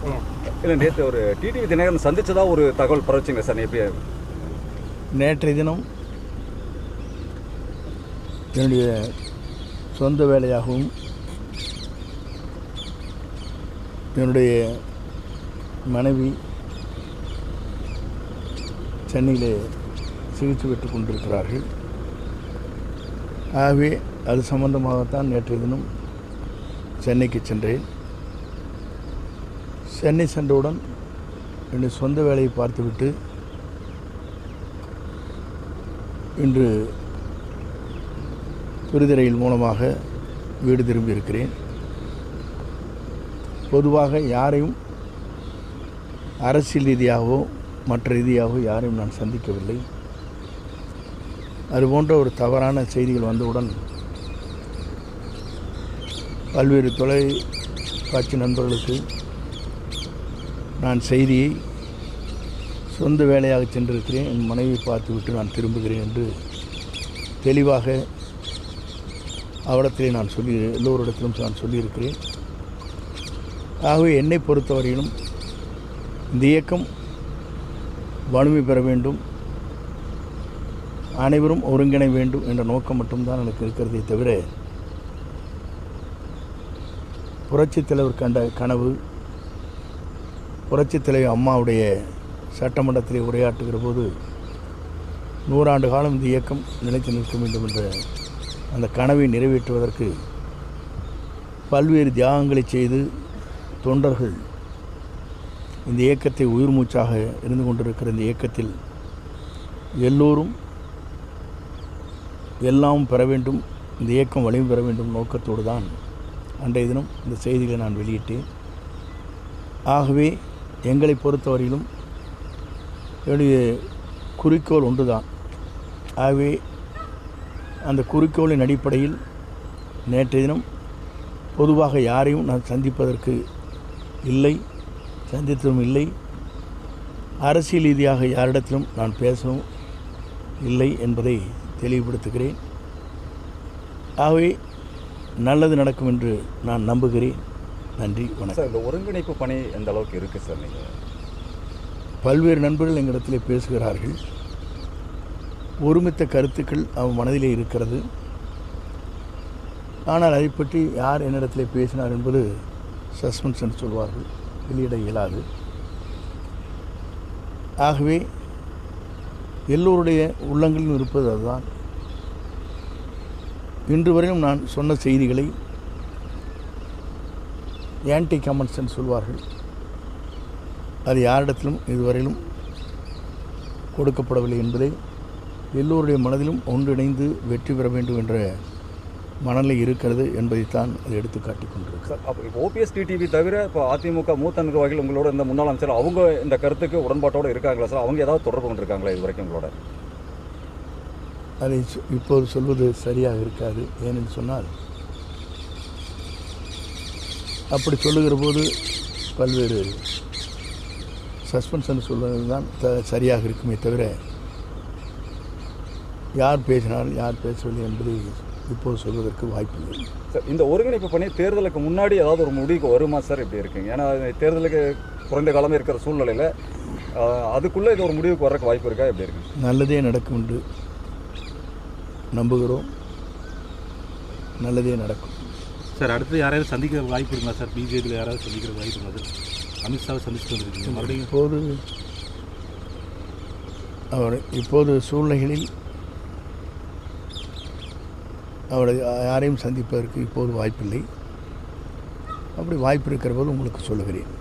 இல்லை, நேற்று ஒரு டிடிவி தினகரன் சந்திச்சதா ஒரு தகவல் பரவச்சிங்க சார். எப்படி? நேற்றைய தினம் என்னுடைய சொந்த வேலையாகவும் என்னுடைய மனைவி சென்னையிலே சிகிச்சை பெற்றுக் கொண்டிருக்கிறார்கள். ஆகவே அது சம்பந்தமாகத்தான் நேற்றைய தினம் சென்னைக்கு சென்றேன். சென்னை சென்றவுடன் என்னுடைய சொந்த வேலையை பார்த்துவிட்டு இன்று துரித ரயில் மூலமாக வீடு திரும்பி இருக்கிறேன். பொதுவாக யாரையும் அரசியல் ரீதியாகவோ மற்ற ரீதியாகவோ யாரையும் நான் சந்திக்கவில்லை. அதுபோன்ற ஒரு தவறான செய்திகள் வந்தவுடன் பல்வேறு தொலைக்காட்சி நண்பர்களுக்கு நான் செய்தியை சொந்த வேலையாக சென்றிருக்கிறேன், என் மனைவியை பார்த்துவிட்டு நான் திரும்புகிறேன் என்று தெளிவாக அவரிடத்திலே நான் எல்லோரிடத்திலும் நான் சொல்லியிருக்கிறேன். ஆகவே என்னை பொறுத்தவரையிலும் இந்த இயக்கம் வலிமை பெற வேண்டும், அனைவரும் ஒருங்கிணை வேண்டும் என்ற நோக்கம் மட்டும்தான் எனக்கு இருக்கிறதே தவிர புரட்சித் தலைவர் கண்ட கனவு, புரட்சித் தலைவர் அம்மாவுடைய சட்டமன்றத்திலே உரையாற்றுகிற போது 100 ஆண்டு காலம் இந்த இயக்கம் நிலைத்து நிற்க வேண்டும் என்ற அந்த கனவை நிறைவேற்றுவதற்கு பல்வேறு தியாகங்களை செய்து தொண்டர்கள் இந்த இயக்கத்தை உயிர் மூச்சாக இருந்து கொண்டிருக்கிற இந்த இயக்கத்தில் எல்லோரும் எல்லாம் பெற வேண்டும், இந்த இயக்கம் வலிமை பெற வேண்டும் நோக்கத்தோடு தான் அன்றைய தினம் இந்த செய்திகளை நான் வெளியிட்டேன். ஆகவே எங்களை பொறுத்தவரையிலும் என்னுடைய குறிக்கோள் ஒன்று தான். ஆகவே அந்த குறிக்கோளின் அடிப்படையில் நேற்றைய தினம் பொதுவாக யாரையும் நான் சந்திப்பதற்கு இல்லை, சந்தித்ததும் இல்லை. அரசியல் ரீதியாக யாரிடத்திலும் நான் பேசவும் இல்லை என்பதை தெளிவுபடுத்துகிறேன். ஆகவே நல்லது நடக்கும் என்று நான் நம்புகிறேன். நன்றி, வணக்கம். சார், இந்த ஒருங்கிணைப்பு பணி எந்த அளவுக்கு இருக்குது சார்? நீங்கள் பல்வேறு நண்பர்கள் எங்களிடத்தில் பேசுகிறார்கள். ஒருமித்த கருத்துக்கள் அவன் மனதிலே இருக்கிறது. ஆனால் அதை பற்றி யார் என்னிடத்தில் பேசினார் என்பது சஸ்பென்ஸ் என்று சொல்வார்கள், வெளியிட இயலாது. ஆகவே எல்லோருடைய உள்ளங்களிலும் இருப்பது அதுதான். இன்று வரையிலும் நான் சொன்ன செய்திகளை ஆன்டி கமெண்ட்ஸ் என்று சொல்வார்கள், அது யாரிடத்திலும் இதுவரையிலும் கொடுக்கப்படவில்லை என்பதை எல்லோருடைய மனதிலும் ஒன்றிணைந்து வெற்றி பெற வேண்டும் என்ற மனநிலை இருக்கிறது என்பதைத்தான் அது எடுத்து காட்டிக் கொண்டிருக்கு. சார், அப்போ இப்போ ஓபிஎஸ் டிடிவி தவிர இப்போ அதிமுக மூத்த நிர்வாகிகள் உங்களோட இந்த முன்னாள் அமைச்சர் அவங்க இந்த கருத்துக்கு உடன்பாட்டோடு இருக்காங்களா சார்? அவங்க ஏதாவது தொடர்பு கொண்டிருக்காங்களா இது வரைக்கும் உங்களோட? அதை இப்போது சொல்வது சரியாக இருக்காது. ஏனென்று சொன்னால் அப்படி சொல்லுகிற போது பல்வேறு சஸ்பென்ஷன் சொல்வது தான் சரியாக இருக்குமே தவிர யார் பேசினால் யார் பேசவில்லை என்பதை இப்போது சொல்வதற்கு வாய்ப்பில்லை. சார், இந்த ஒருங்கிணைப்பு பணி தேர்தலுக்கு முன்னாடி ஏதாவது ஒரு முடிவுக்கு வருமா சார்? எப்படி இருக்குங்க? ஏன்னா தேர்தலுக்கு குறைந்த காலமே இருக்கிற சூழ்நிலையில் அதுக்குள்ளே இது ஒரு முடிவுக்கு வர்றதுக்கு வாய்ப்பு இருக்கா? எப்படி இருக்கு? நல்லதே நடக்கும் என்று நம்புகிறோம். நல்லதே நடக்கும். சார், அடுத்து யாராவது சந்திக்கிற வாய்ப்பு இருக்குங்களா சார்? பிஜேபியில் யாராவது சந்திக்கிற வாய்ப்பு இருக்குங்களா சார்? அமித்ஷாவை சந்திச்சுட்டு வந்துருக்கீங்க மறுபடியும். இப்போது சூழ்நிலைகளில் அவரை யாரையும் சந்திப்பதற்கு இப்போது வாய்ப்பில்லை. அப்படி வாய்ப்பு இருக்கிற போது உங்களுக்கு சொல்லுகிறேன்.